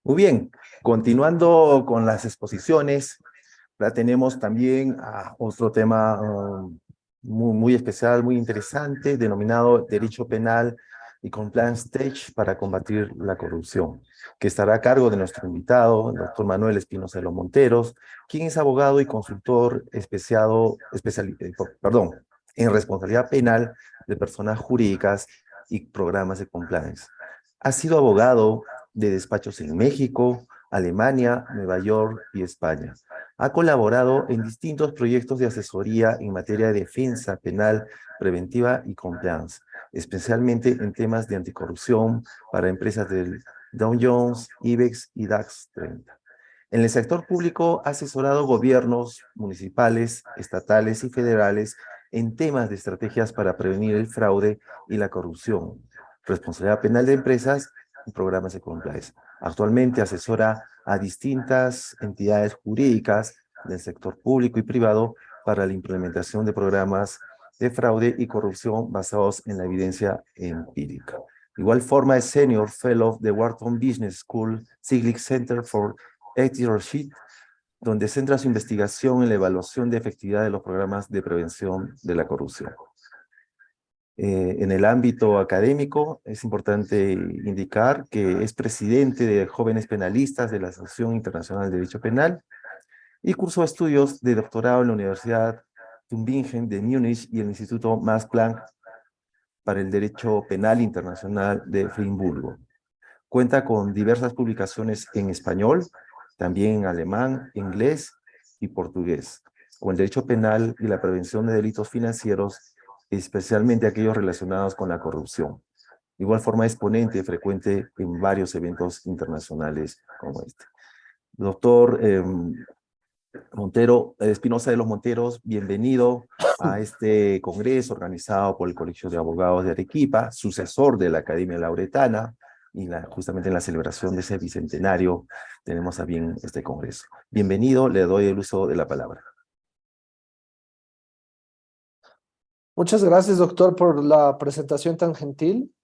Muy bien, continuando con las exposiciones, ya tenemos también otro tema muy especial, muy interesante, denominado Derecho Penal y Compliance Stage para combatir la corrupción, que estará a cargo de nuestro invitado, el doctor Manuel Espinosa de los Monteros, quien es abogado y consultor en responsabilidad penal de personas jurídicas y programas de compliance. Ha sido abogado de despachos en México, Alemania, Nueva York y España. Ha colaborado en distintos proyectos de asesoría en materia de defensa penal, preventiva y compliance, especialmente en temas de anticorrupción para empresas del Dow Jones, IBEX y DAX 30. En el sector público ha asesorado gobiernos municipales, estatales y federales en temas de estrategias para prevenir el fraude y la corrupción, responsabilidad penal de empresas y programas de compliance. Actualmente asesora a distintas entidades jurídicas del sector público y privado para la implementación de programas de fraude y corrupción basados en la evidencia empírica. De igual forma, es Senior Fellow de Wharton Business School, Siglich Center for Ethical, donde centra su investigación en la evaluación de efectividad de los programas de prevención de la corrupción. En el ámbito académico, es importante indicar que es presidente de Jóvenes Penalistas de la Asociación Internacional de Derecho Penal y cursó estudios de doctorado en la Universidad Tübingen de Múnich y el Instituto Max Planck para el Derecho Penal Internacional de Friburgo. Cuenta con diversas publicaciones en español, también en alemán, inglés y portugués, con el derecho penal y la prevención de delitos financieros, especialmente aquellos relacionados con la corrupción. De igual forma, es ponente frecuente en varios eventos internacionales como este. Doctor Espinosa de los Monteros, bienvenido a este congreso organizado por el Colegio de Abogados de Arequipa, sucesor de la Academia Lauretana, y justamente en la celebración de ese bicentenario tenemos a bien este congreso. Bienvenido, le doy el uso de la palabra. Muchas gracias, doctor, por la presentación tan gentil.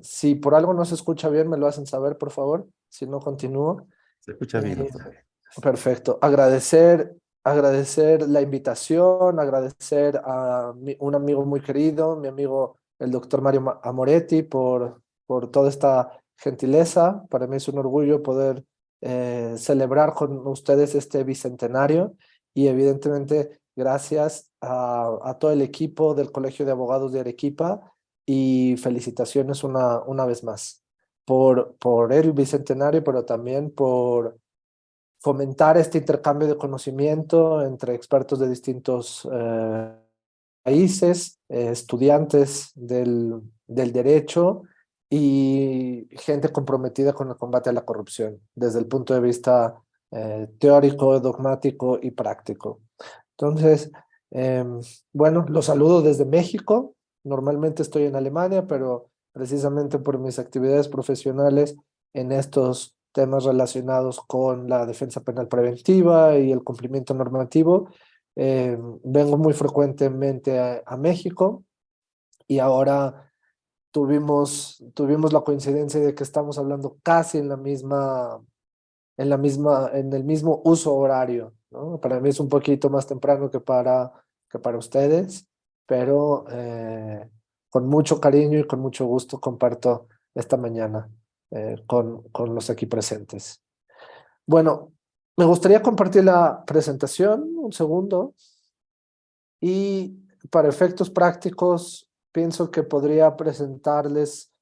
Si por algo no se escucha bien, me lo hacen saber, por favor. Si no, continúo. Se escucha bien, doctor. Perfecto. Agradecer la invitación, agradecer a un amigo muy querido, mi amigo el doctor Mario Amoretti, por toda esta gentileza. Para mí es un orgullo poder celebrar con ustedes este bicentenario y evidentemente gracias a todo el equipo del Colegio de Abogados de Arequipa y felicitaciones una vez más por el bicentenario, pero también por fomentar este intercambio de conocimiento entre expertos de distintos países, estudiantes del derecho y gente comprometida con el combate a la corrupción desde el punto de vista teórico, dogmático y práctico. Entonces, bueno, los saludo desde México. Normalmente estoy en Alemania, pero precisamente por mis actividades profesionales en estos temas relacionados con la defensa penal preventiva y el cumplimiento normativo, vengo muy frecuentemente a México y ahora tuvimos la coincidencia de que estamos hablando casi en el mismo uso horario, ¿no? Para mí es un poquito más temprano que para ustedes, pero con mucho cariño y con mucho gusto comparto esta mañana con los aquí presentes. Bueno, me gustaría compartir la presentación, un segundo, y para efectos prácticos pienso que podría presentarles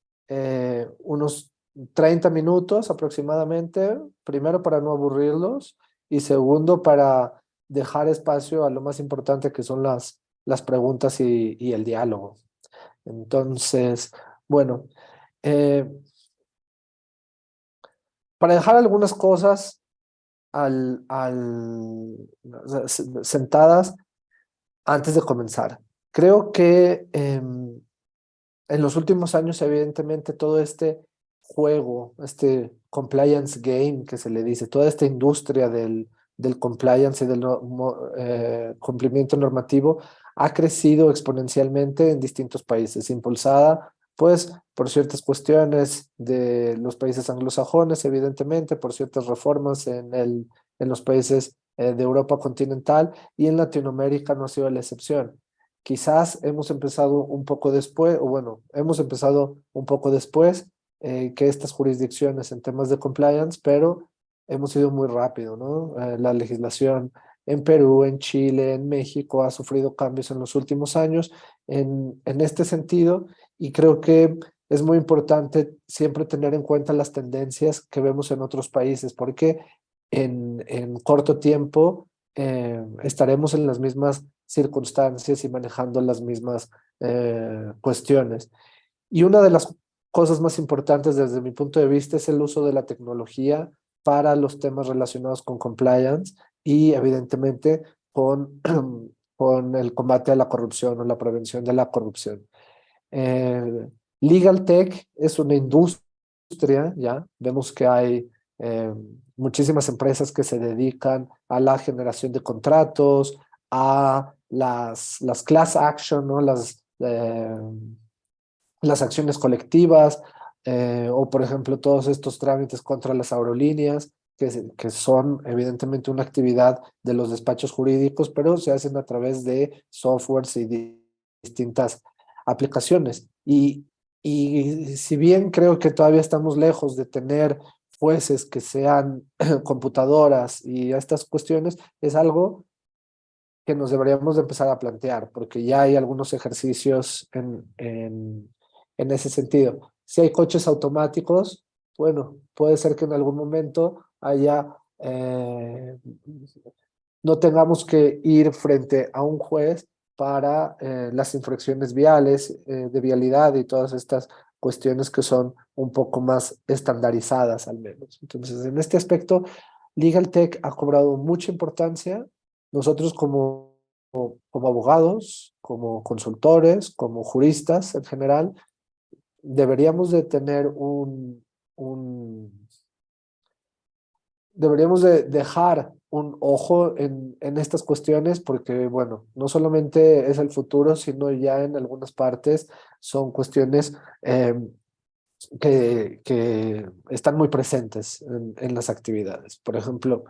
unos 30 minutos aproximadamente, primero para no aburrirlos y segundo para dejar espacio a lo más importante que son las preguntas y el diálogo. Entonces, bueno, para dejar algunas cosas sentadas antes de comenzar. Creo que en los últimos años, evidentemente, todo este juego, este compliance game que se le dice, toda esta industria del compliance y del cumplimiento normativo ha crecido exponencialmente en distintos países, impulsada pues por ciertas cuestiones de los países anglosajones, evidentemente, por ciertas reformas en los países de Europa continental, y en Latinoamérica no ha sido la excepción. Quizás hemos empezado un poco después, o bueno, hemos empezado un poco después que estas jurisdicciones en temas de compliance, pero hemos ido muy rápido, ¿no? La legislación en Perú, en Chile, en México ha sufrido cambios en los últimos años en este sentido, y creo que es muy importante siempre tener en cuenta las tendencias que vemos en otros países, porque en corto tiempo estaremos en las mismas circunstancias y manejando las mismas cuestiones. Y una de las cosas más importantes desde mi punto de vista es el uso de la tecnología para los temas relacionados con compliance y evidentemente con, con el combate a la corrupción o la prevención de la corrupción. Eh, Legal Tech es una industria, ¿ya? Vemos que hay eh, muchísimas empresas que se dedican a la generación de contratos, a las class action, ¿no? Las acciones colectivas, o por ejemplo todos estos trámites contra las aerolíneas, que son evidentemente una actividad de los despachos jurídicos, pero se hacen a través de softwares y distintas aplicaciones. Y si bien creo que todavía estamos lejos de tener jueces que sean computadoras y estas cuestiones, es algo que nos deberíamos de empezar a plantear, porque ya hay algunos ejercicios en ese sentido. Si hay coches automáticos, bueno, puede ser que en algún momento haya, no tengamos que ir frente a un juez para las infracciones viales, de vialidad y todas estas cuestiones que son un poco más estandarizadas al menos. Entonces, en este aspecto, Legal Tech ha cobrado mucha importancia. Nosotros como abogados, como consultores, como juristas en general, deberíamos de tener deberíamos de dejar un ojo en estas cuestiones porque, bueno, no solamente es el futuro, sino ya en algunas partes son cuestiones que están muy presentes en las actividades. Por ejemplo,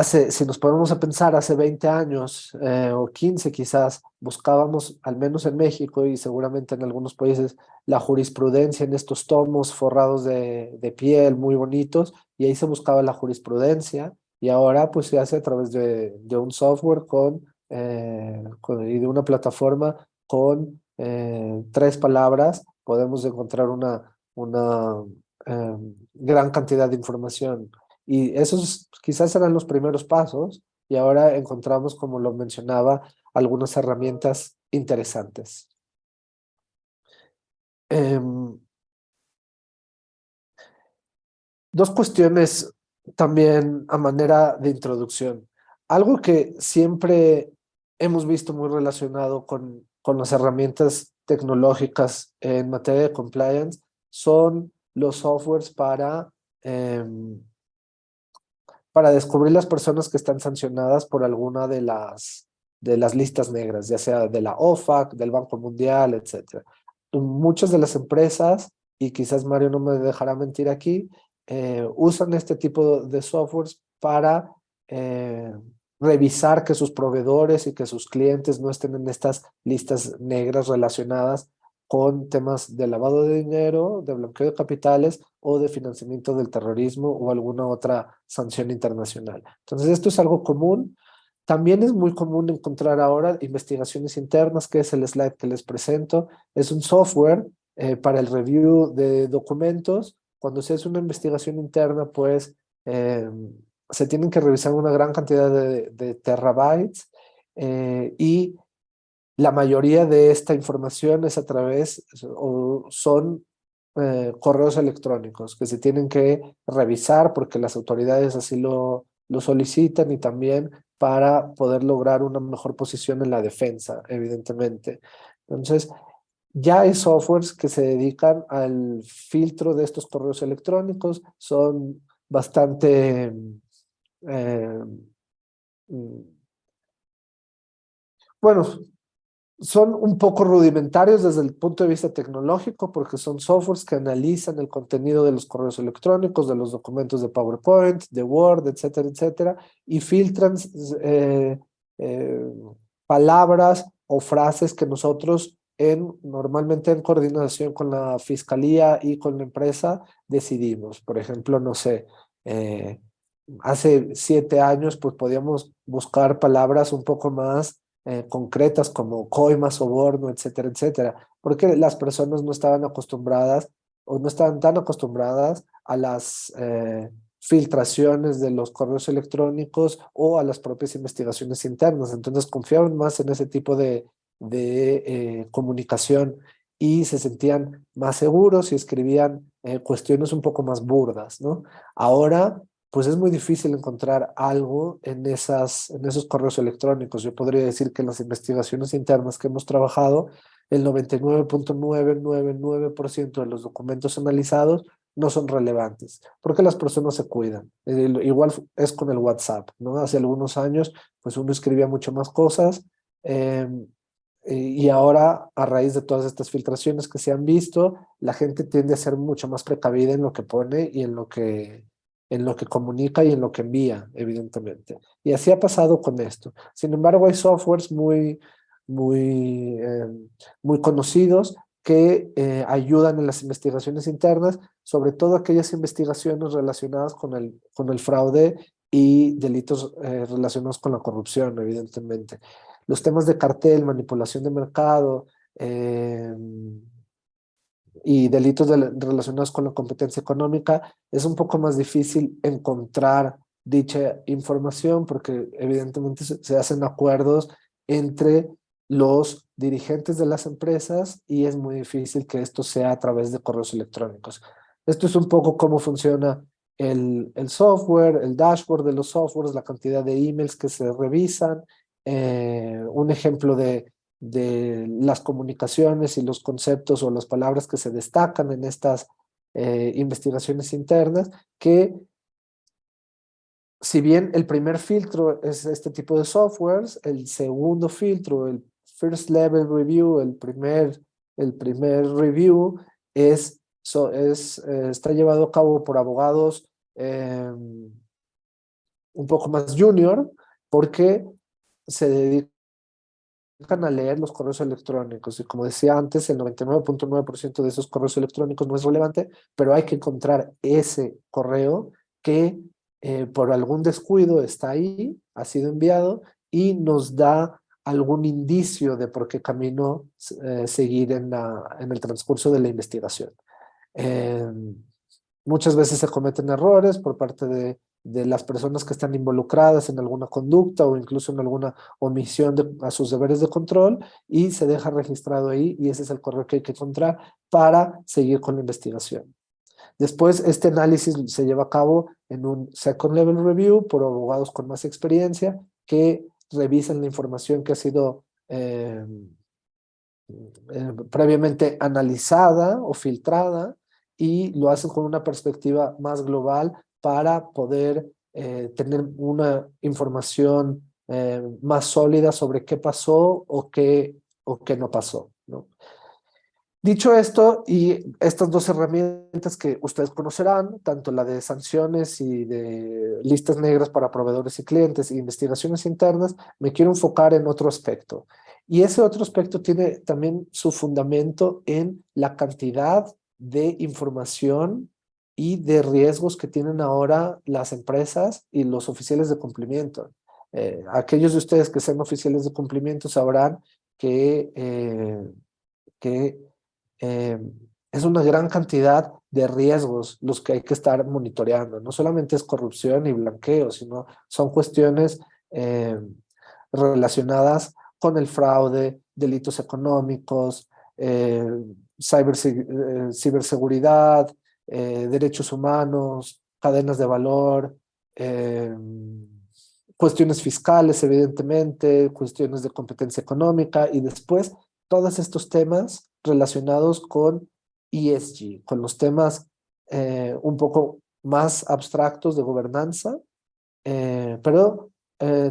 si nos ponemos a pensar, hace 20 años o 15 quizás, buscábamos, al menos en México y seguramente en algunos países, la jurisprudencia en estos tomos forrados de piel muy bonitos, y ahí se buscaba la jurisprudencia, y ahora pues se hace a través de un software y de una plataforma con 3 palabras, podemos encontrar una gran cantidad de información, y esos quizás eran los primeros pasos, y ahora encontramos, como lo mencionaba, algunas herramientas interesantes. Em, Dos cuestiones también a manera de introducción. Algo que siempre hemos visto muy relacionado con las herramientas tecnológicas en materia de compliance son los softwares para descubrir las personas que están sancionadas por alguna de las listas negras, ya sea de la OFAC, del Banco Mundial, etcétera. Muchas de las empresas, y quizás Mario no me dejará mentir aquí, usan este tipo de softwares para eh, revisar que sus proveedores y que sus clientes no estén en estas listas negras relacionadas con temas de lavado de dinero, de blanqueo de capitales o de financiamiento del terrorismo o alguna otra sanción internacional. Entonces, esto es algo común. También es muy común encontrar ahora investigaciones internas, que es el slide que les presento. Es un software para el review de documentos. Cuando se hace una investigación interna, pues se tienen que revisar una gran cantidad de terabytes, y la mayoría de esta información es a través o son correos electrónicos que se tienen que revisar porque las autoridades así lo solicitan, y también para poder lograr una mejor posición en la defensa, evidentemente. Entonces, ya hay softwares que se dedican al filtro de estos correos electrónicos, son bastante eh, mm, bueno, Son un poco rudimentarios desde el punto de vista tecnológico porque son softwares que analizan el contenido de los correos electrónicos, de los documentos de PowerPoint, de Word, etcétera, etcétera, y filtran eh, eh, palabras o frases que nosotros normalmente en coordinación con la fiscalía y con la empresa decidimos. Por ejemplo, no sé, eh, hace 7 años pues podíamos buscar palabras un poco más concretas como coima, soborno, etcétera, etcétera, porque las personas no estaban acostumbradas o no estaban tan acostumbradas a las filtraciones de los correos electrónicos o a las propias investigaciones internas. Entonces confiaban más en ese tipo de comunicación y se sentían más seguros y escribían cuestiones un poco más burdas, ¿no? Ahora pues es muy difícil encontrar algo en esos correos electrónicos. Yo podría decir que en las investigaciones internas que hemos trabajado, el 99.999% de los documentos analizados no son relevantes, porque las personas se cuidan. Igual es con el WhatsApp, ¿no? Hace algunos años, pues uno escribía mucho más cosas, eh, y ahora, a raíz de todas estas filtraciones que se han visto, la gente tiende a ser mucho más precavida en lo que pone y en lo que comunica y en lo que envía, evidentemente. Y así ha pasado con esto. Sin embargo, hay softwares muy, muy conocidos que ayudan en las investigaciones internas, sobre todo aquellas investigaciones relacionadas con el fraude y delitos relacionados con la corrupción, evidentemente. Los temas de cartel, manipulación de mercado, eh, y delitos relacionados con la competencia económica, es un poco más difícil encontrar dicha información porque evidentemente se hacen acuerdos entre los dirigentes de las empresas y es muy difícil que esto sea a través de correos electrónicos. Esto es un poco cómo funciona el software, el dashboard de los softwares, la cantidad de emails que se revisan, un ejemplo de las comunicaciones y los conceptos o las palabras que se destacan en estas investigaciones internas, que si bien el primer filtro es este tipo de softwares, el segundo filtro, el first level review, el primer review está llevado a cabo por abogados un poco más junior porque se dedican a leer los correos electrónicos. Y como decía antes, el 99.9% de esos correos electrónicos no es relevante, pero hay que encontrar ese correo que por algún descuido está ahí, ha sido enviado y nos da algún indicio de por qué camino seguir en el transcurso de la investigación. Eh, Muchas veces se cometen errores por parte de las personas que están involucradas en alguna conducta o incluso en alguna omisión a sus deberes de control y se deja registrado ahí y ese es el correo que hay que encontrar para seguir con la investigación. Después, este análisis se lleva a cabo en un second level review por abogados con más experiencia que revisan la información que ha sido previamente analizada o filtrada y lo hacen con una perspectiva más global para poder tener una información más sólida sobre qué pasó o qué no pasó, ¿no? Dicho esto, y estas dos herramientas que ustedes conocerán, tanto la de sanciones y de listas negras para proveedores y clientes e investigaciones internas, me quiero enfocar en otro aspecto. Y ese otro aspecto tiene también su fundamento en la cantidad de información y de riesgos que tienen ahora las empresas y los oficiales de cumplimiento. Aquellos de ustedes que sean oficiales de cumplimiento sabrán que eh, es una gran cantidad de riesgos los que hay que estar monitoreando. No solamente es corrupción y blanqueo, sino son cuestiones relacionadas con el fraude, delitos económicos, ciberseguridad, derechos humanos, cadenas de valor, eh, cuestiones fiscales, evidentemente, cuestiones de competencia económica y después todos estos temas relacionados con ESG, con los temas un poco más abstractos de gobernanza, pero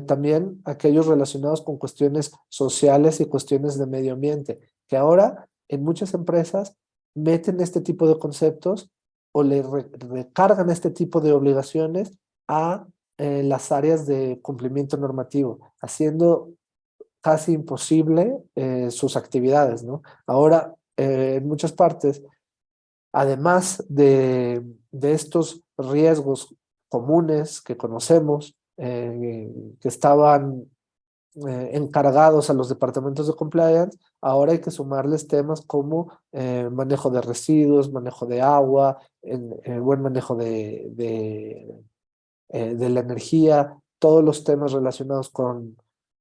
también aquellos relacionados con cuestiones sociales y cuestiones de medio ambiente, que ahora en muchas empresas meten este tipo de conceptos o le recargan este tipo de obligaciones a las áreas de cumplimiento normativo, haciendo casi imposible sus actividades, ¿no? Ahora, en muchas partes, además de estos riesgos comunes que conocemos, que estaban encargados a los departamentos de compliance, ahora hay que sumarles temas como manejo de residuos, manejo de agua, buen manejo de la energía, todos los temas relacionados con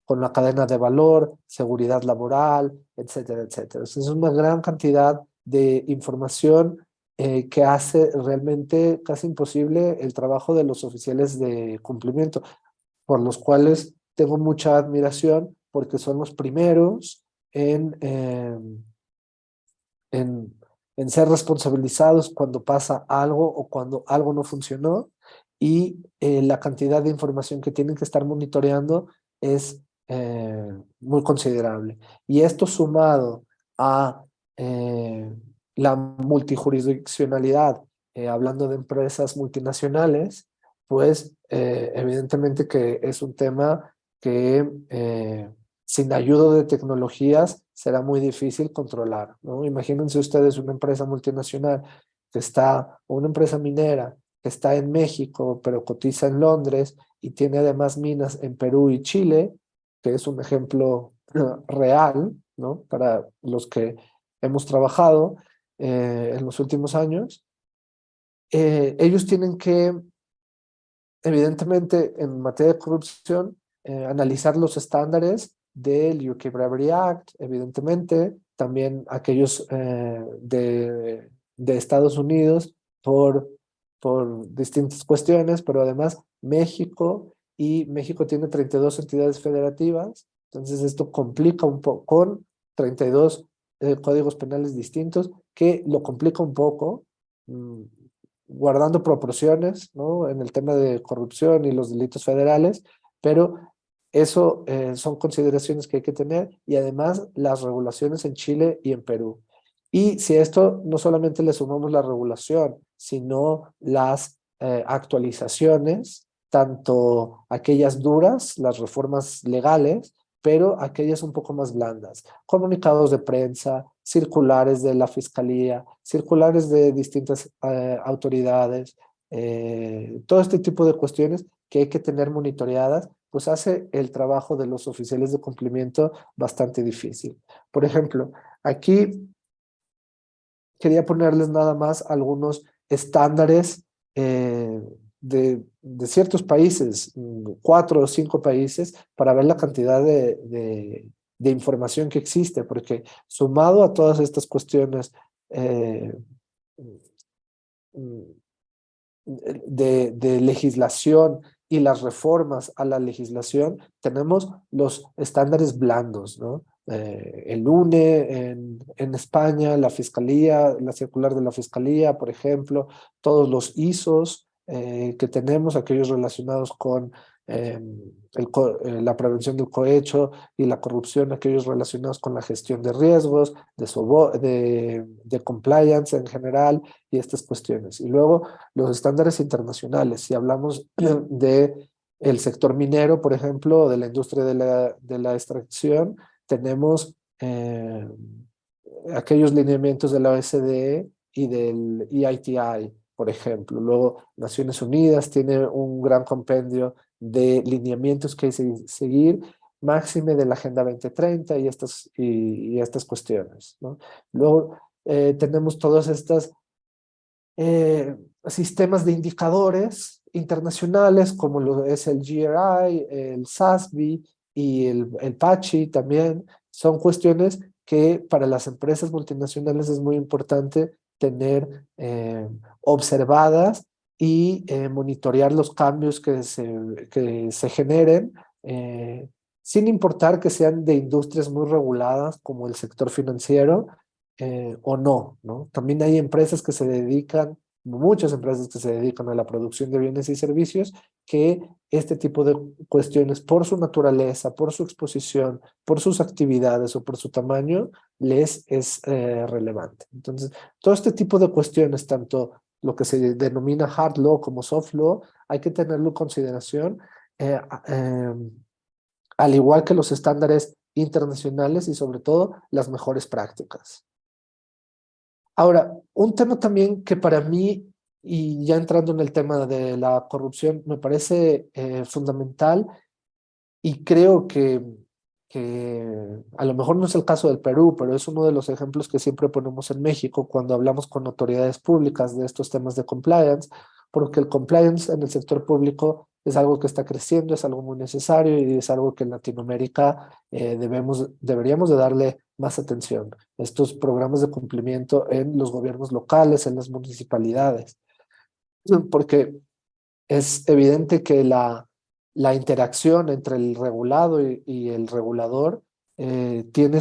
la cadena de valor, seguridad laboral, etcétera, etcétera. Entonces, es una gran cantidad de información que hace realmente casi imposible el trabajo de los oficiales de cumplimiento, por los cuales tengo mucha admiración porque son los primeros en, en ser responsabilizados cuando pasa algo o cuando algo no funcionó, y la cantidad de información que tienen que estar monitoreando es muy considerable. Y esto sumado a eh, la multijurisdiccionalidad, hablando de empresas multinacionales, pues evidentemente que es un tema que sin ayuda de tecnologías será muy difícil controlar, ¿no? Imagínense ustedes una empresa multinacional que está, o una empresa minera que está en México, pero cotiza en Londres y tiene además minas en Perú y Chile, que es un ejemplo real, ¿no? Para los que hemos trabajado en los últimos años. Ellos tienen que, evidentemente, en materia de corrupción, analizar los estándares del UK Bribery Act, evidentemente, también aquellos de Estados Unidos por, por distintas cuestiones, pero además México, y México tiene 32 entidades federativas, entonces esto complica un poco con 32 códigos penales distintos, que lo complica un poco, guardando proporciones, ¿no? En el tema de corrupción y los delitos federales, pero eso son consideraciones que hay que tener, y además las regulaciones en Chile y en Perú. Y si a esto no solamente le sumamos la regulación, sino las actualizaciones, tanto aquellas duras, las reformas legales, pero aquellas un poco más blandas, comunicados de prensa, circulares de la fiscalía, circulares de distintas autoridades, todo este tipo de cuestiones que hay que tener monitoreadas, pues hace el trabajo de los oficiales de cumplimiento bastante difícil. Por ejemplo, aquí quería ponerles nada más algunos estándares de ciertos países, 4 o 5 países, para ver la cantidad de información que existe, porque sumado a todas estas cuestiones eh, de legislación y las reformas a la legislación, tenemos los estándares blandos, ¿no? El UNE en España, la Fiscalía, la circular de la Fiscalía, por ejemplo, todos los ISOs que tenemos, aquellos relacionados con la prevención del cohecho y la corrupción, aquellos relacionados con la gestión de riesgos, de compliance en general y estas cuestiones. Y luego los estándares internacionales. Si hablamos de el sector minero, por ejemplo, de la industria de la extracción, tenemos aquellos lineamientos de la OSDE y del EITI, por ejemplo. Luego, Naciones Unidas tiene un gran compendio de lineamientos que hay que seguir, máxime de la Agenda 2030 y estas cuestiones, ¿no? Luego, tenemos todas estas sistemas de indicadores internacionales como lo es el GRI, el SASB y el PACHI también. Son cuestiones que para las empresas multinacionales es muy importante tener observadas y monitorear los cambios que se generen, sin importar que sean de industrias muy reguladas como el sector financiero, o no, ¿no? También hay empresas que se dedican, muchas empresas que se dedican a la producción de bienes y servicios, que este tipo de cuestiones por su naturaleza, por su exposición, por sus actividades o por su tamaño, les es relevante. Entonces, todo este tipo de cuestiones, tanto lo que se denomina hard law como soft law, hay que tenerlo en consideración, eh, eh, al igual que los estándares internacionales y sobre todo las mejores prácticas. Ahora, un tema también que para mí, y ya entrando en el tema de la corrupción, me parece fundamental y creo que a lo mejor no es el caso del Perú, pero es uno de los ejemplos que siempre ponemos en México cuando hablamos con autoridades públicas de estos temas de compliance, porque el compliance en el sector público es algo que está creciendo, es algo muy necesario y es algo que en Latinoamérica deberíamos de darle más atención. Estos programas de cumplimiento en los gobiernos locales, en las municipalidades, porque es evidente que la interacción entre el regulado y el regulador tiene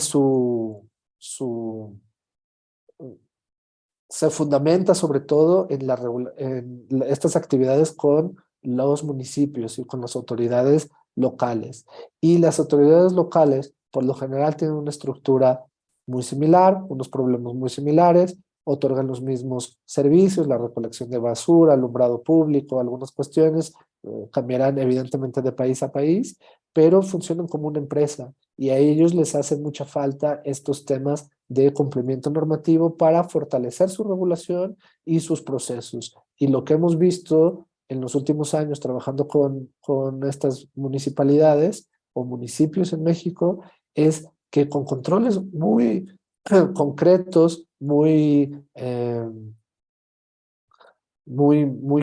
se fundamenta sobre todo en, estas actividades con los municipios y con las autoridades locales. Y las autoridades locales, por lo general, tienen una estructura muy similar, unos problemas muy similares, otorgan los mismos servicios, la recolección de basura, alumbrado público, algunas cuestiones cambiarán evidentemente de país a país, pero funcionan como una empresa y a ellos les hace mucha falta estos temas de cumplimiento normativo para fortalecer su regulación y sus procesos. Y lo que hemos visto en los últimos años trabajando con estas municipalidades o municipios en México es que con controles muy concretos, muy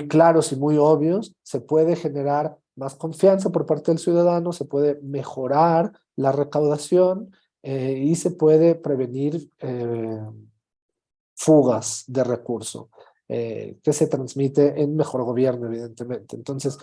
claros y muy obvios, se puede generar más confianza por parte del ciudadano, se puede mejorar la recaudación y se puede prevenir fugas de recurso que se transmite en mejor gobierno, evidentemente. Entonces,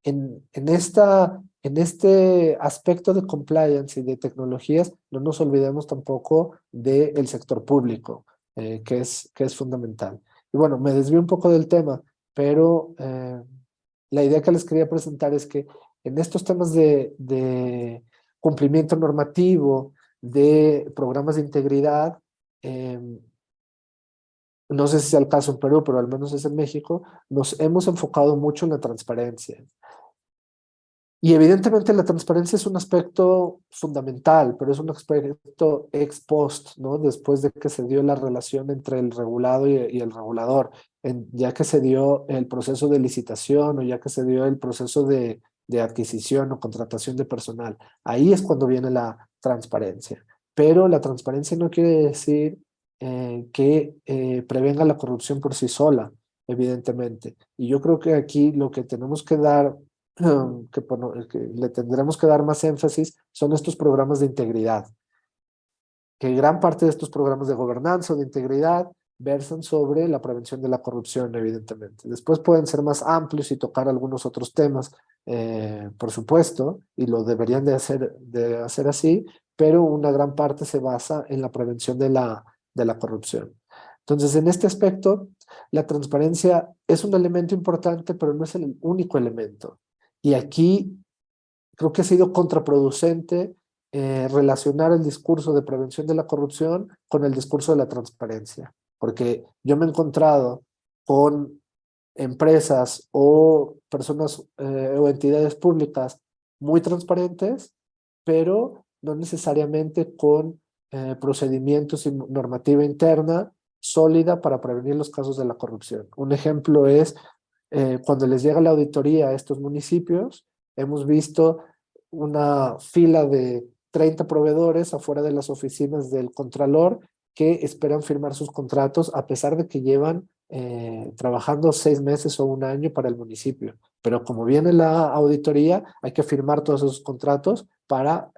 en este aspecto de compliance y de tecnologías, no nos olvidemos tampoco del sector público, que es fundamental. Y bueno, me desvío un poco del tema, pero la idea que les quería presentar es que en estos temas de cumplimiento normativo, de programas de integridad, eh, no sé si sea el caso en Perú, pero al menos es en México, nos hemos enfocado mucho en la transparencia. Y evidentemente la transparencia es un aspecto fundamental, pero es un aspecto ex post, ¿no? Después de que se dio la relación entre el regulado y el regulador, ya que se dio el proceso de licitación o ya que se dio el proceso de adquisición o contratación de personal. Ahí es cuando viene la transparencia. Pero la transparencia no quiere decir que prevenga la corrupción por sí sola, evidentemente. Y yo creo que aquí lo que tenemos que dar que le tendremos que dar más énfasis son estos programas de integridad, que gran parte de estos programas de gobernanza o de integridad versan sobre la prevención de la corrupción, evidentemente. Después pueden ser más amplios y tocar algunos otros temas, por supuesto, y lo deberían de hacer así, pero una gran parte se basa en la prevención de la corrupción. Entonces, en este aspecto, la transparencia es un elemento importante, pero no es el único elemento. Y aquí creo que ha sido contraproducente relacionar el discurso de prevención de la corrupción con el discurso de la transparencia, porque yo me he encontrado con empresas o personas o entidades públicas muy transparentes, pero no necesariamente con procedimientos y normativa interna sólida para prevenir los casos de la corrupción. Un ejemplo es cuando les llega la auditoría a estos municipios, hemos visto una fila de 30 proveedores afuera de las oficinas del Contralor que esperan firmar sus contratos a pesar de que llevan trabajando 6 meses o un año para el municipio. Pero como viene la auditoría, hay que firmar todos esos contratos para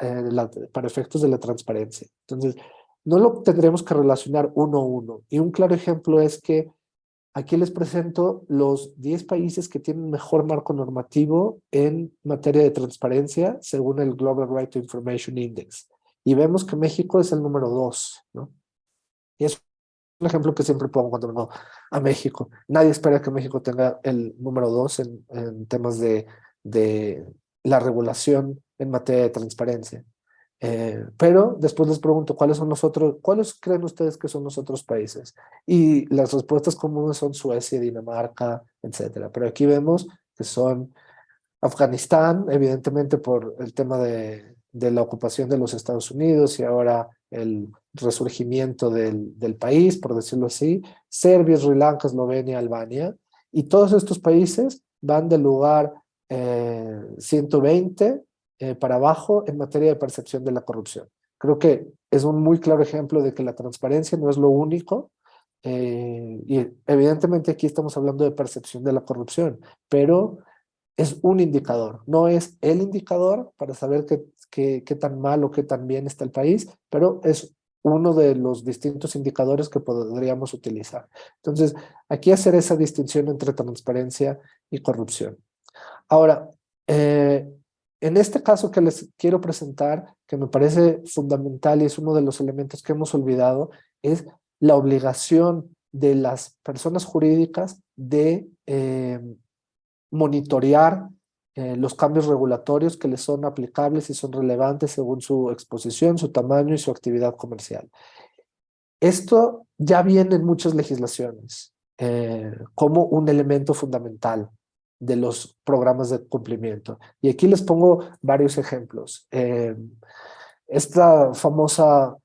efectos de la transparencia. Entonces, no lo tendremos que relacionar uno a uno. Y un claro ejemplo es que aquí les presento los 10 países que tienen mejor marco normativo en materia de transparencia según el Global Right to Information Index. Y vemos que México es el número 2, ¿no? Y es un ejemplo que siempre pongo cuando vengo a México. Nadie espera que México tenga el número 2 en temas de la regulación en materia de transparencia. Pero después les pregunto, ¿cuáles creen ustedes que son los otros países? Y las respuestas comunes son Suecia, Dinamarca, etcétera. Pero aquí vemos que son Afganistán, evidentemente por el tema de la ocupación de los Estados Unidos y ahora el resurgimiento del país, por decirlo así, Serbia, Sri Lanka, Eslovenia, Albania, y todos estos países van del lugar 120 para abajo en materia de percepción de la corrupción. Creo que es un muy claro ejemplo de que la transparencia no es lo único, y evidentemente aquí estamos hablando de percepción de la corrupción, pero es un indicador, no es el indicador para saber qué tan mal o qué tan bien está el país, pero es uno de los distintos indicadores que podríamos utilizar. Entonces, aquí hacer esa distinción entre transparencia y corrupción. Ahora, en este caso que les quiero presentar, que me parece fundamental y es uno de los elementos que hemos olvidado, es la obligación de las personas jurídicas de monitorear los cambios regulatorios que les son aplicables y son relevantes según su exposición, su tamaño y su actividad comercial. Esto ya viene en muchas legislaciones como un elemento fundamental de los programas de cumplimiento. Y aquí les pongo varios ejemplos. Esta famosa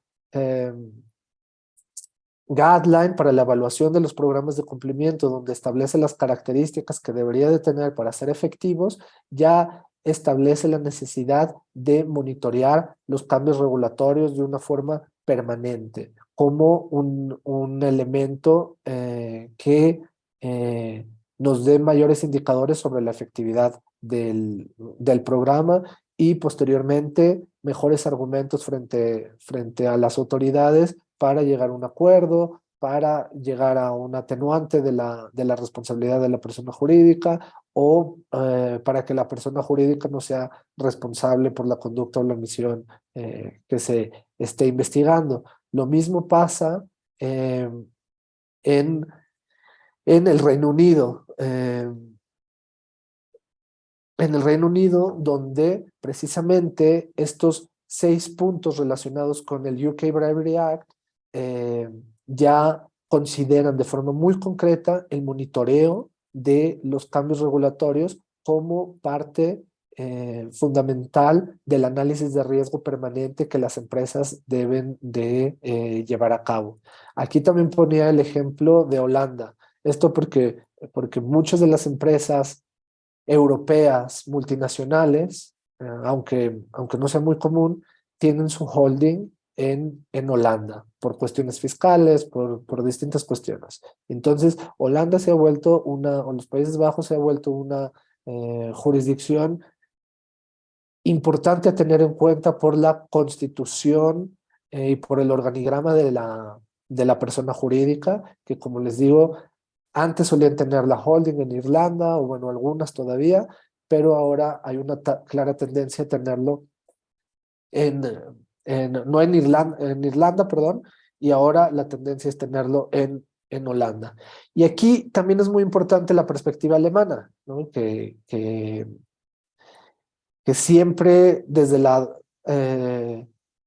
guideline para la evaluación de los programas de cumplimiento, donde establece las características que debería de tener para ser efectivos, ya establece la necesidad de monitorear los cambios regulatorios de una forma permanente, como un elemento que nos dé mayores indicadores sobre la efectividad del programa y posteriormente mejores argumentos frente a las autoridades para llegar a un acuerdo, para llegar a un atenuante de la responsabilidad de la persona jurídica o para que la persona jurídica no sea responsable por la conducta o la omisión que se esté investigando. Lo mismo pasa en el Reino Unido. En el Reino Unido, donde precisamente estos 6 puntos relacionados con el UK Bribery Act ya consideran de forma muy concreta el monitoreo de los cambios regulatorios como parte fundamental del análisis de riesgo permanente que las empresas deben de llevar a cabo. Aquí también ponía el ejemplo de Holanda. Esto porque muchas de las empresas europeas multinacionales, aunque no sea muy común, tienen su holding en Holanda por cuestiones fiscales, por distintas cuestiones. Entonces, Holanda se ha vuelto o los Países Bajos se ha vuelto una jurisdicción importante a tener en cuenta por la constitución y por el organigrama de la persona jurídica, que como les digo, antes solían tener la holding en Irlanda, o bueno, algunas todavía, pero ahora hay una clara tendencia a tenerlo no en Irlanda, perdón, y ahora la tendencia es tenerlo en Holanda. Y aquí también es muy importante la perspectiva alemana, ¿no? Que siempre desde la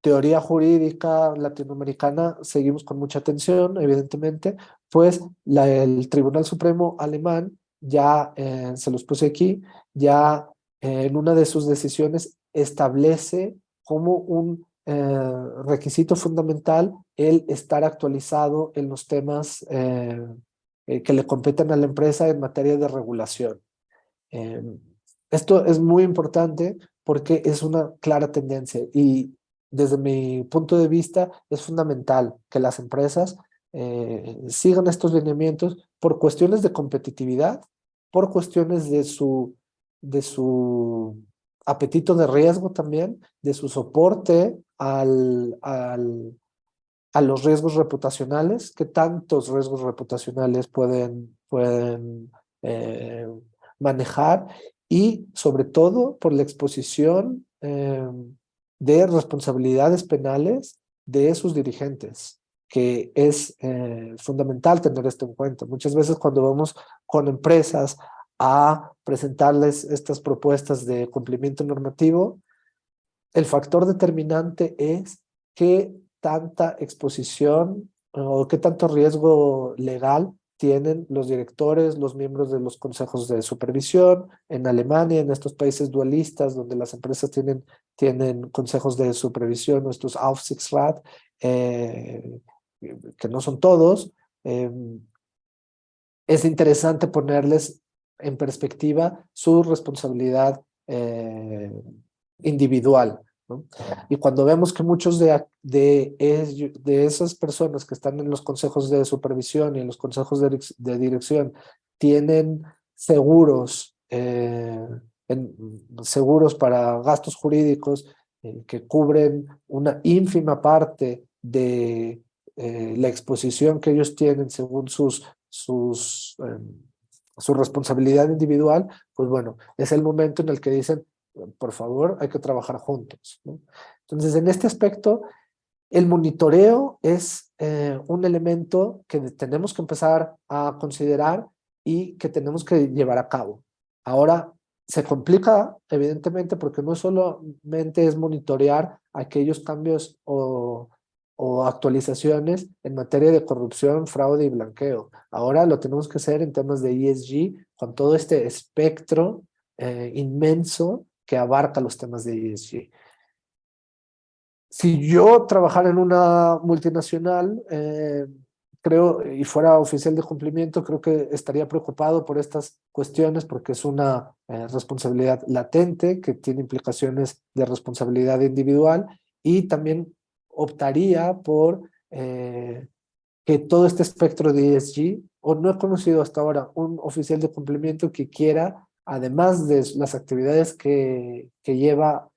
teoría jurídica latinoamericana seguimos con mucha atención, evidentemente, pues el Tribunal Supremo alemán ya, se los puse aquí, ya en una de sus decisiones establece como un requisito fundamental el estar actualizado en los temas que le competen a la empresa en materia de regulación. Esto es muy importante porque es una clara tendencia y desde mi punto de vista es fundamental que las empresas sigan estos lineamientos por cuestiones de competitividad, por cuestiones de su apetito de riesgo también, de su soporte a los riesgos reputacionales, que tantos riesgos reputacionales pueden manejar y sobre todo por la exposición de responsabilidades penales de sus dirigentes, que es fundamental tener esto en cuenta. Muchas veces cuando vamos con empresas a presentarles estas propuestas de cumplimiento normativo, el factor determinante es qué tanta exposición o qué tanto riesgo legal tienen los directores, los miembros de los consejos de supervisión. En Alemania, en estos países dualistas donde las empresas tienen consejos de supervisión, nuestros Aufsichtsrat, que no son todos, es interesante ponerles en perspectiva su responsabilidad individual, ¿no? Y cuando vemos que muchos de esas personas que están en los consejos de supervisión y en los consejos de dirección tienen seguros, seguros para gastos jurídicos que cubren una ínfima parte de la exposición que ellos tienen según su responsabilidad individual, pues bueno, es el momento en el que dicen, por favor, hay que trabajar juntos, ¿no? Entonces, en este aspecto, el monitoreo es un elemento que tenemos que empezar a considerar y que tenemos que llevar a cabo. Ahora, se complica, evidentemente, porque no solamente es monitorear aquellos cambios o actualizaciones en materia de corrupción, fraude y blanqueo. Ahora lo tenemos que hacer en temas de ESG, con todo este espectro inmenso que abarca los temas de ESG. Si yo trabajara en una multinacional, creo, y fuera oficial de cumplimiento, creo que estaría preocupado por estas cuestiones porque es una responsabilidad latente que tiene implicaciones de responsabilidad individual, y también optaría por que todo este espectro de ESG, o no he conocido hasta ahora un oficial de cumplimiento que quiera, además de las actividades que lleva,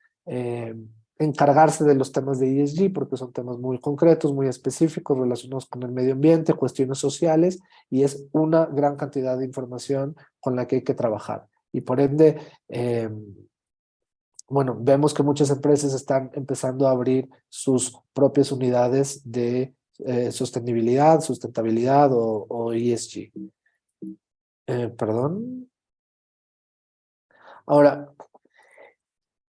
encargarse de los temas de ESG, porque son temas muy concretos, muy específicos, relacionados con el medio ambiente, cuestiones sociales, y es una gran cantidad de información con la que hay que trabajar. Y por ende, bueno, vemos que muchas empresas están empezando a abrir sus propias unidades de sostenibilidad, sustentabilidad o ESG. Perdón. Ahora,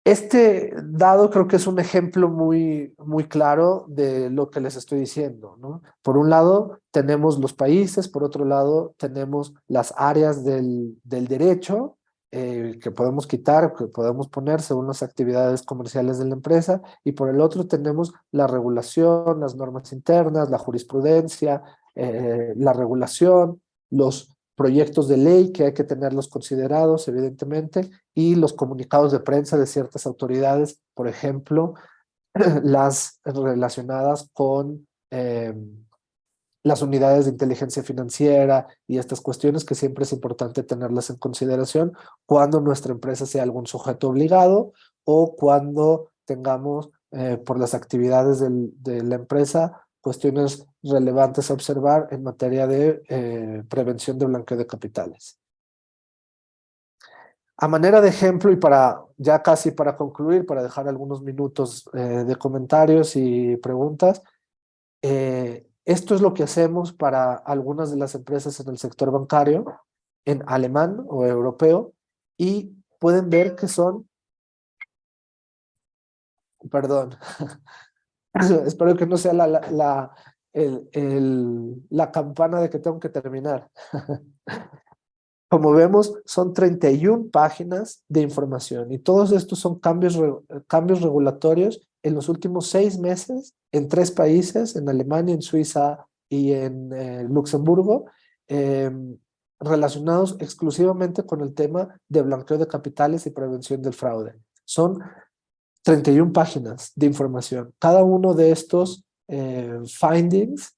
este dado creo que es un ejemplo muy claro de lo que les estoy diciendo, ¿no? Por un lado tenemos los países, por otro lado tenemos las áreas del derecho que podemos quitar, que podemos poner según las actividades comerciales de la empresa, y por el otro tenemos la regulación, las normas internas, la jurisprudencia, la regulación, los proyectos de ley que hay que tenerlos considerados, evidentemente, y los comunicados de prensa de ciertas autoridades, por ejemplo, las relacionadas con las unidades de inteligencia financiera y estas cuestiones que siempre es importante tenerlas en consideración cuando nuestra empresa sea algún sujeto obligado o cuando tengamos por las actividades de la empresa cuestiones relevantes a observar en materia de prevención de blanqueo de capitales. A manera de ejemplo y para ya casi para concluir, para dejar algunos minutos de comentarios y preguntas, esto es lo que hacemos para algunas de las empresas en el sector bancario, en alemán o europeo, y pueden ver que son, perdón, espero que no sea la campana de que tengo que terminar. Como vemos, son 31 páginas de información y todos estos son cambios regulatorios en los últimos 6 meses en 3 países, en Alemania, en Suiza y en Luxemburgo, relacionados exclusivamente con el tema de blanqueo de capitales y prevención del fraude. Son 31 páginas de información. Cada uno de estos findings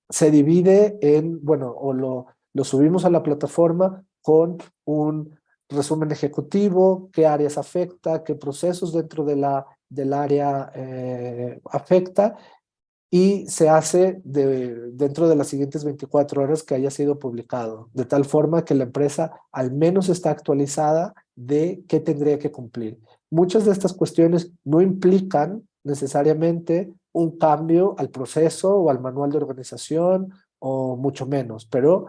se divide en, bueno, o lo subimos a la plataforma con un resumen ejecutivo, qué áreas afecta, qué procesos dentro del área afecta, y se hace dentro de las siguientes 24 horas que haya sido publicado, de tal forma que la empresa al menos está actualizada de qué tendría que cumplir. Muchas de estas cuestiones no implican necesariamente un cambio al proceso o al manual de organización o mucho menos, pero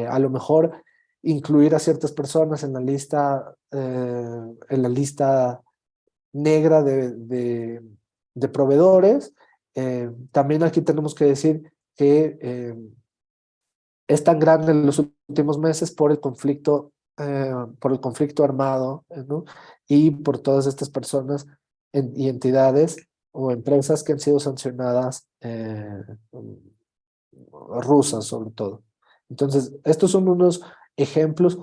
a lo mejor incluir a ciertas personas en la lista negra de proveedores. También aquí tenemos que decir que es tan grande en los últimos meses por el conflicto armado, ¿no? Y por todas estas personas y entidades o empresas que han sido sancionadas, rusas sobre todo. Entonces, estos son unos ejemplos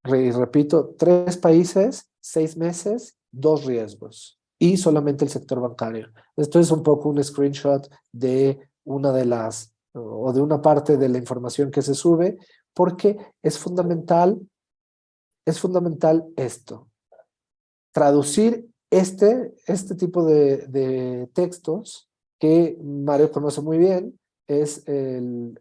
repito, 3 países, 6 meses, 2 riesgos y solamente el sector bancario. Esto es un poco un screenshot de una de las o de una parte de la información que se sube, porque es fundamental esto, traducir este tipo de textos que Mario conoce muy bien, es el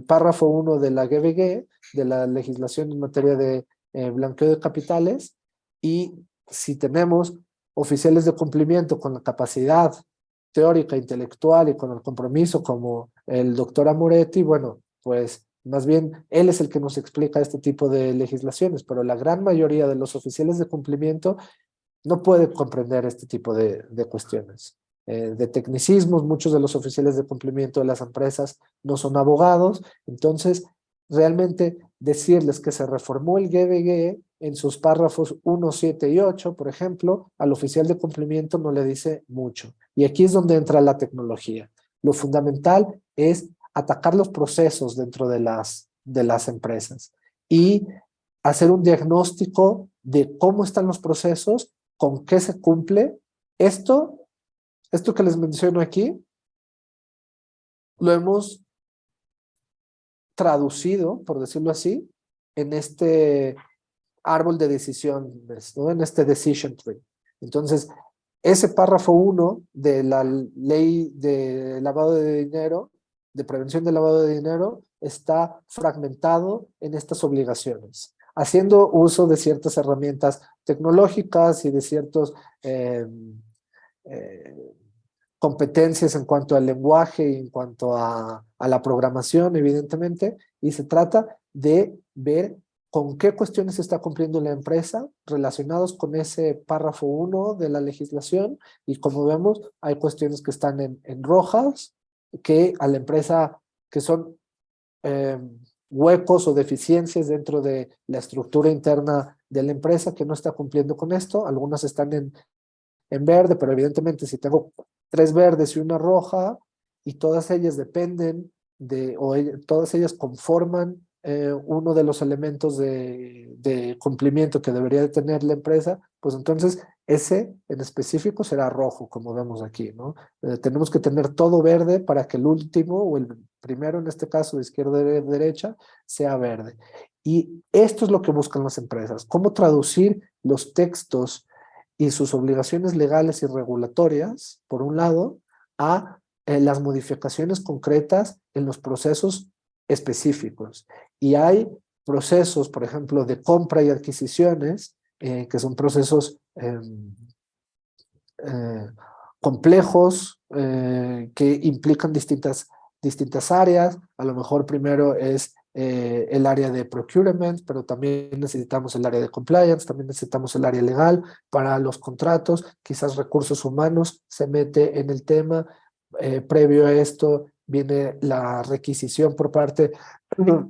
párrafo 1 de la GBG, de la legislación en materia de blanqueo de capitales, y si tenemos oficiales de cumplimiento con la capacidad teórica, intelectual y con el compromiso como el doctor Amoretti, bueno, pues más bien él es el que nos explica este tipo de legislaciones, pero la gran mayoría de los oficiales de cumplimiento no puede comprender este tipo de cuestiones. De tecnicismos, muchos de los oficiales de cumplimiento de las empresas no son abogados, entonces realmente decirles que se reformó el GBG en sus párrafos 1, 7 y 8, por ejemplo, al oficial de cumplimiento no le dice mucho. Y aquí es donde entra la tecnología. Lo fundamental es atacar los procesos dentro de las empresas y hacer un diagnóstico de cómo están los procesos, con qué se cumple. Esto que les menciono aquí, lo hemos traducido, por decirlo así, en este árbol de decisiones, ¿no? En este decision tree. Entonces, ese párrafo 1 de la ley de lavado de dinero, de prevención del lavado de dinero, está fragmentado en estas obligaciones, haciendo uso de ciertas herramientas tecnológicas y de ciertos eh, competencias en cuanto al lenguaje y en cuanto a la programación, evidentemente, y se trata de ver con qué cuestiones se está cumpliendo la empresa relacionados con ese párrafo 1 de la legislación, y como vemos, hay cuestiones que están en rojas, que a la empresa, que son eh, huecos o deficiencias dentro de la estructura interna de la empresa que no está cumpliendo con esto. Algunas están en verde, pero evidentemente si tengo 3 verdes y una roja y todas ellas dependen todas ellas conforman uno de los elementos de cumplimiento que debería de tener la empresa, pues entonces ese en específico será rojo, como vemos aquí, ¿no? Tenemos que tener todo verde para que el último o el primero, en este caso de izquierda a derecha, sea verde. Y esto es lo que buscan las empresas, cómo traducir los textos y sus obligaciones legales y regulatorias, por un lado, a las modificaciones concretas en los procesos específicos. Y hay procesos, por ejemplo, de compra y adquisiciones, que son procesos eh, complejos, que implican distintas áreas. A lo mejor primero es el área de procurement, pero también necesitamos el área de compliance, también necesitamos el área legal para los contratos, quizás recursos humanos se mete en el tema. Previo a esto viene la requisición por parte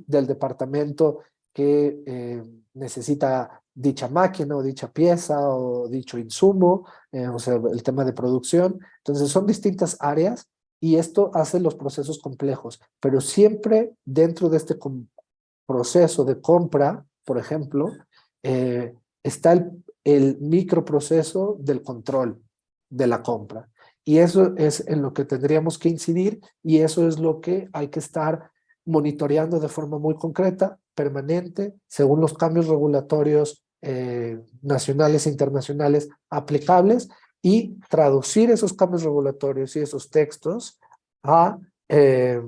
del departamento que necesita dicha máquina o dicha pieza o dicho insumo, o sea, el tema de producción. Entonces son distintas áreas y esto hace los procesos complejos, pero siempre dentro de este proceso de compra, por ejemplo, está el microproceso del control de la compra. Y eso es en lo que tendríamos que incidir y eso es lo que hay que estar monitoreando de forma muy concreta, permanente, según los cambios regulatorios nacionales e internacionales aplicables, y traducir esos cambios regulatorios y esos textos a, eh,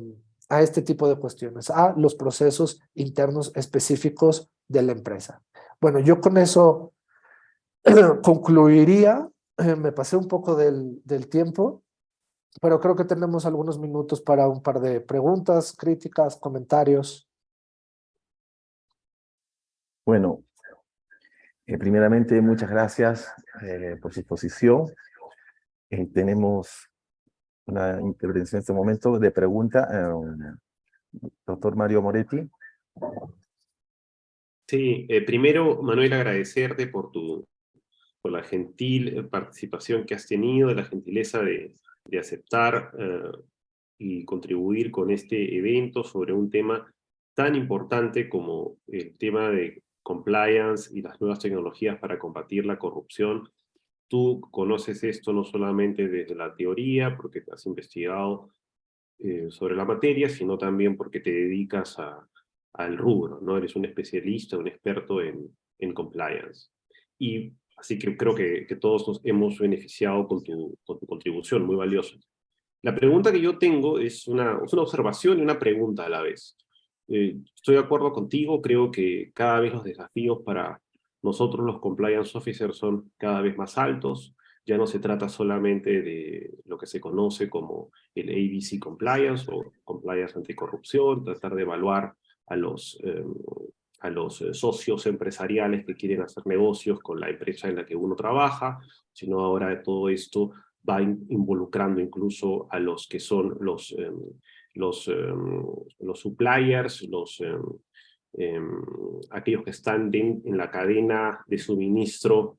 a este tipo de cuestiones, a los procesos internos específicos de la empresa. Bueno, yo con eso concluiría. Me pasé un poco del tiempo, pero creo que tenemos algunos minutos para un par de preguntas, críticas, comentarios. Bueno, primeramente, muchas gracias por su exposición. Tenemos una intervención en este momento de pregunta. Doctor Mario Moretti. Sí, primero, Manuel, agradecerte por la gentil participación que has tenido, de la gentileza de aceptar y contribuir con este evento sobre un tema tan importante como el tema de compliance y las nuevas tecnologías para combatir la corrupción. Tú conoces esto no solamente desde la teoría, porque has investigado sobre la materia, sino también porque te dedicas al rubro, ¿no? Eres un especialista, un experto en compliance. Y así que creo que todos nos hemos beneficiado con tu contribución, muy valiosa. La pregunta que yo tengo es una observación y una pregunta a la vez. Estoy de acuerdo contigo, creo que cada vez los desafíos para nosotros los compliance officers son cada vez más altos. Ya no se trata solamente de lo que se conoce como el ABC Compliance o Compliance Anticorrupción, tratar de evaluar a los socios empresariales que quieren hacer negocios con la empresa en la que uno trabaja, sino ahora todo esto va involucrando incluso a los que son los suppliers, aquellos que están en la cadena de suministro,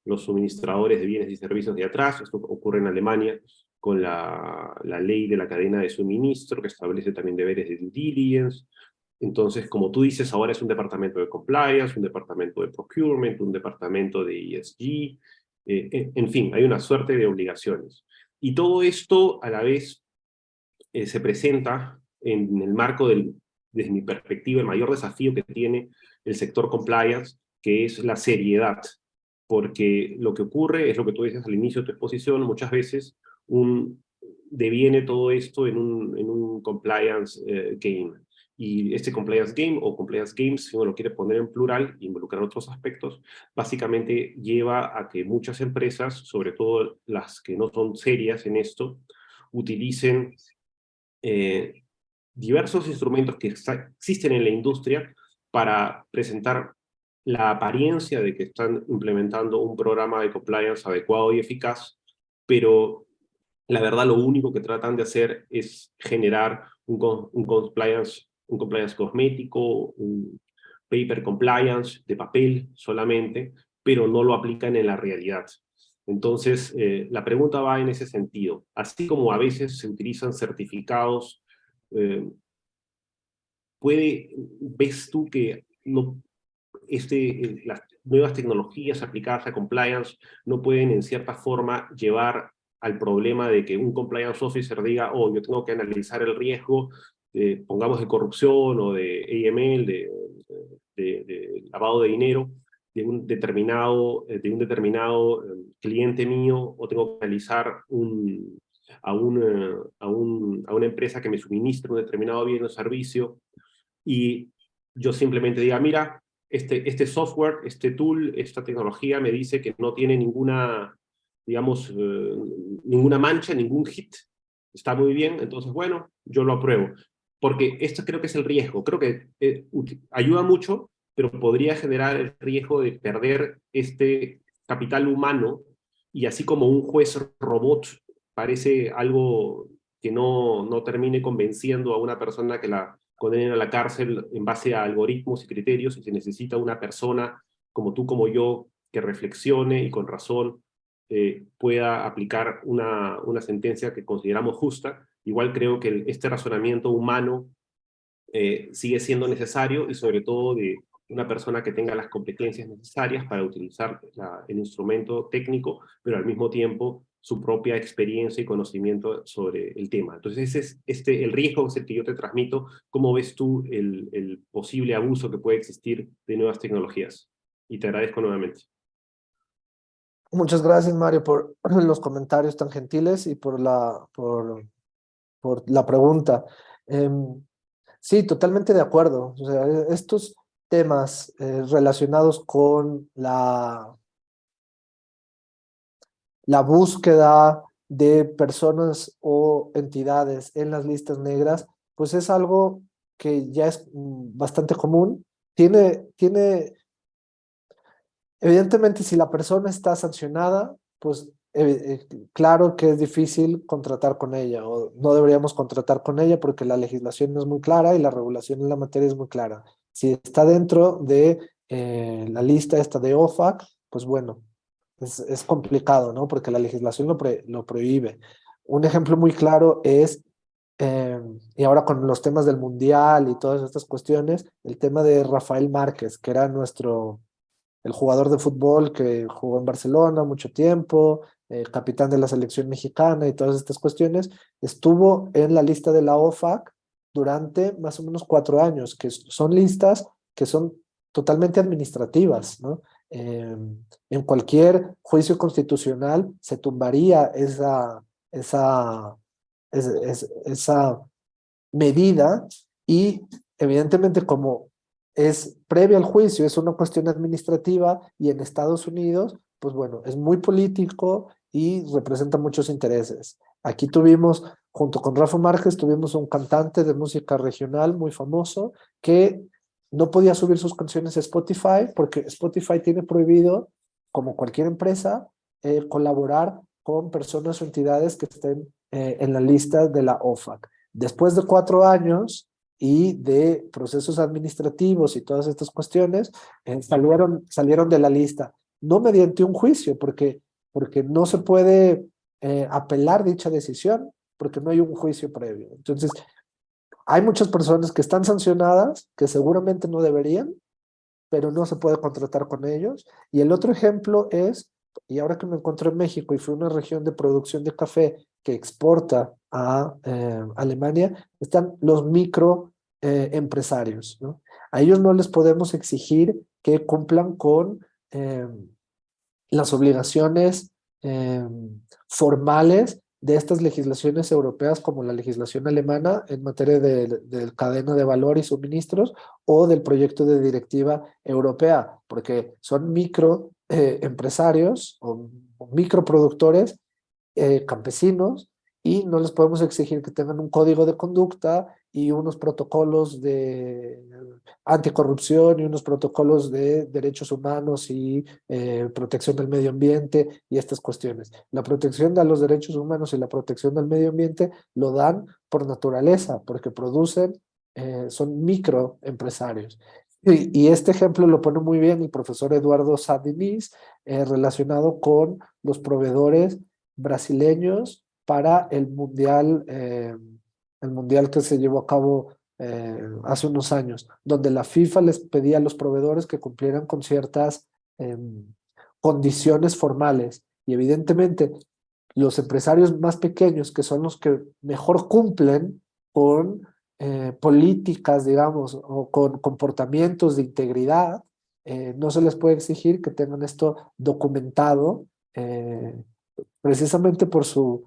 los suministradores de bienes y servicios de atrás. Esto ocurre en Alemania con la ley de la cadena de suministro, que establece también deberes de due diligence. Entonces, como tú dices, ahora es un departamento de compliance, un departamento de procurement, un departamento de ESG, en fin, hay una suerte de obligaciones. Y todo esto a la vez se presenta en el marco desde mi perspectiva, el mayor desafío que tiene el sector compliance, que es la seriedad. Porque lo que ocurre es lo que tú dices al inicio de tu exposición, muchas veces deviene todo esto en un compliance game. Y este compliance game o compliance games, si uno lo quiere poner en plural e involucrar otros aspectos, básicamente lleva a que muchas empresas, sobre todo las que no son serias en esto, utilicen diversos instrumentos que existen en la industria para presentar la apariencia de que están implementando un programa de compliance adecuado y eficaz, pero la verdad lo único que tratan de hacer es generar un compliance cosmético, un paper compliance de papel solamente, pero no lo aplican en la realidad. Entonces, la pregunta va en ese sentido. Así como a veces se utilizan certificados, eh, ¿ves tú que las nuevas tecnologías aplicadas a compliance no pueden en cierta forma llevar al problema de que un compliance officer diga, oh, yo tengo que analizar el riesgo, pongamos de corrupción o de AML, de lavado de dinero, de un determinado cliente mío, o tengo que analizar a una empresa que me suministre un determinado bien o servicio, y yo simplemente diga, mira, este software, este tool, esta tecnología me dice que no tiene ninguna, digamos, ninguna mancha, ningún hit, está muy bien, entonces, bueno, yo lo apruebo. Porque esto creo que es el riesgo. Creo que ayuda mucho, pero podría generar el riesgo de perder este capital humano, y así como un juez robot parece algo que no termine convenciendo a una persona que la condenen a la cárcel en base a algoritmos y criterios, y se necesita una persona como tú, como yo, que reflexione y con razón pueda aplicar una sentencia que consideramos justa. Igual creo que este razonamiento humano sigue siendo necesario, y sobre todo de una persona que tenga las competencias necesarias para utilizar el instrumento técnico, pero al mismo tiempo su propia experiencia y conocimiento sobre el tema. Entonces ese es el riesgo es el que yo te transmito. ¿Cómo ves tú el posible abuso que puede existir de nuevas tecnologías? Y te agradezco nuevamente. Muchas gracias, Mario, por los comentarios tan gentiles y por la pregunta. Sí, totalmente de acuerdo. O sea, estos temas relacionados con la búsqueda de personas o entidades en las listas negras, pues es algo que ya es bastante común. Tiene Evidentemente, si la persona está sancionada, pues claro que es difícil contratar con ella o no deberíamos contratar con ella porque la legislación es muy clara y la regulación en la materia es muy clara. Si está dentro de la lista esta de OFAC, pues bueno, es complicado, ¿no? Porque la legislación lo prohíbe. Un ejemplo muy claro es, y ahora con los temas del mundial y todas estas cuestiones, el tema de Rafael Márquez, que era el jugador de fútbol que jugó en Barcelona mucho tiempo, capitán de la selección mexicana y todas estas cuestiones, estuvo en la lista de la OFAC durante más o menos 4 años, que son listas que son totalmente administrativas, ¿no? En cualquier juicio constitucional se tumbaría esa, esa medida y evidentemente como es previa al juicio, es una cuestión administrativa y en Estados Unidos, pues bueno, es muy político y representa muchos intereses. Aquí tuvimos, junto con Rafa Márquez, tuvimos un cantante de música regional muy famoso que no podía subir sus canciones a Spotify porque Spotify tiene prohibido, como cualquier empresa, colaborar con personas o entidades que estén en la lista de la OFAC. Después de 4 años y de procesos administrativos y todas estas cuestiones, salieron de la lista, no mediante un juicio, porque no se puede apelar dicha decisión, porque no hay un juicio previo. Entonces, hay muchas personas que están sancionadas, que seguramente no deberían, pero no se puede contratar con ellos. Y el otro ejemplo es, y ahora que me encontré en México y fue una región de producción de café que exporta a Alemania, están los micro empresarios, ¿no? A ellos no les podemos exigir que cumplan con las obligaciones formales de estas legislaciones europeas como la legislación alemana en materia de cadena de valor y suministros o del proyecto de directiva europea, porque son micro empresarios o microproductores campesinos y no les podemos exigir que tengan un código de conducta y unos protocolos de anticorrupción y unos protocolos de derechos humanos y protección del medio ambiente y estas cuestiones. La protección de los derechos humanos y la protección del medio ambiente lo dan por naturaleza, porque producen, son microempresarios. Y este ejemplo lo pone muy bien el profesor Eduardo Sadinís, relacionado con los proveedores brasileños para el mundial que se llevó a cabo hace unos años, donde la FIFA les pedía a los proveedores que cumplieran con ciertas eh, condiciones formales. Y evidentemente los empresarios más pequeños, que son los que mejor cumplen con políticas, digamos, o con comportamientos de integridad, no se les puede exigir que tengan esto documentado precisamente por su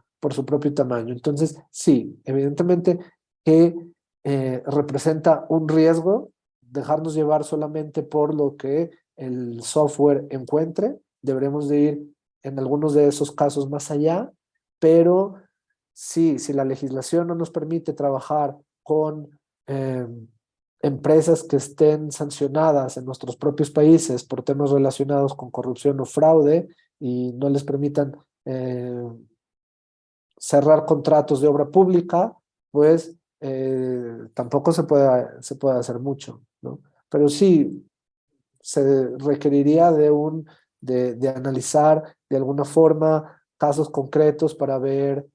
propio tamaño. Entonces, sí, evidentemente que representa un riesgo dejarnos llevar solamente por lo que el software encuentre. Deberemos de ir en algunos de esos casos más allá, pero sí, si la legislación no nos permite trabajar con empresas que estén sancionadas en nuestros propios países por temas relacionados con corrupción o fraude y no les permitan cerrar contratos de obra pública, pues tampoco se puede hacer mucho, ¿no? Pero sí, se requeriría de analizar de alguna forma casos concretos para ver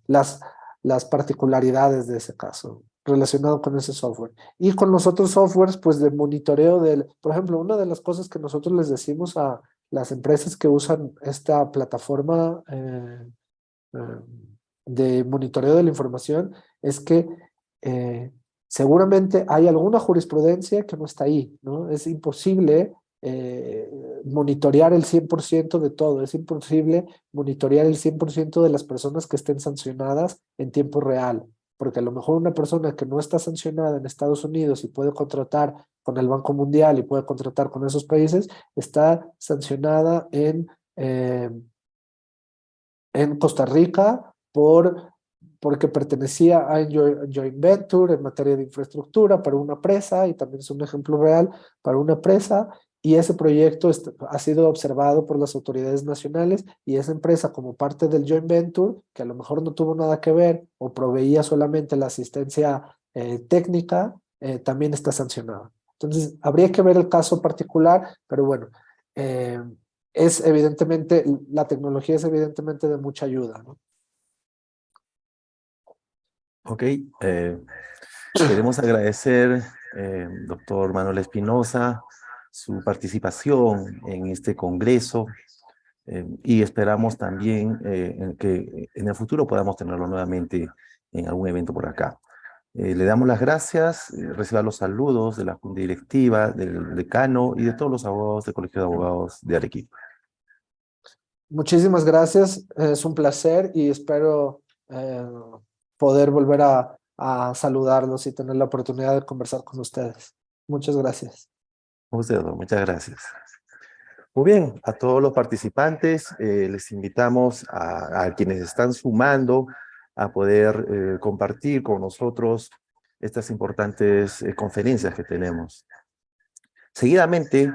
las particularidades de ese caso relacionado con ese software. Y con los otros softwares, pues de monitoreo por ejemplo, una de las cosas que nosotros les decimos a las empresas que usan esta plataforma eh, de monitoreo de la información es que eh, seguramente hay alguna jurisprudencia que no está ahí, ¿no? Es imposible monitorear el 100% de todo, es imposible monitorear el 100% de las personas que estén sancionadas en tiempo real, porque a lo mejor una persona que no está sancionada en Estados Unidos y puede contratar con el Banco Mundial y puede contratar con esos países, está sancionada en Costa Rica porque pertenecía a Joint Venture en materia de infraestructura para una presa, y también es un ejemplo real para una presa, y ese proyecto ha sido observado por las autoridades nacionales y esa empresa como parte del joint venture, que a lo mejor no tuvo nada que ver o proveía solamente la asistencia técnica, también está sancionada. Entonces, habría que ver el caso particular, pero bueno, es evidentemente, la tecnología es evidentemente de mucha ayuda, ¿no? Ok, queremos agradecer, doctor Manuel Espinosa, su participación en este congreso y esperamos también que en el futuro podamos tenerlo nuevamente en algún evento por acá. Le damos las gracias, reciba los saludos de la Junta Directiva, del decano y de todos los abogados del Colegio de Abogados de Arequipa. Muchísimas gracias, es un placer y espero poder volver a saludarlos y tener la oportunidad de conversar con ustedes. Muchas gracias. Muchas gracias. Muy bien, a todos los participantes les invitamos a quienes están sumando a poder compartir con nosotros estas importantes conferencias que tenemos. Seguidamente,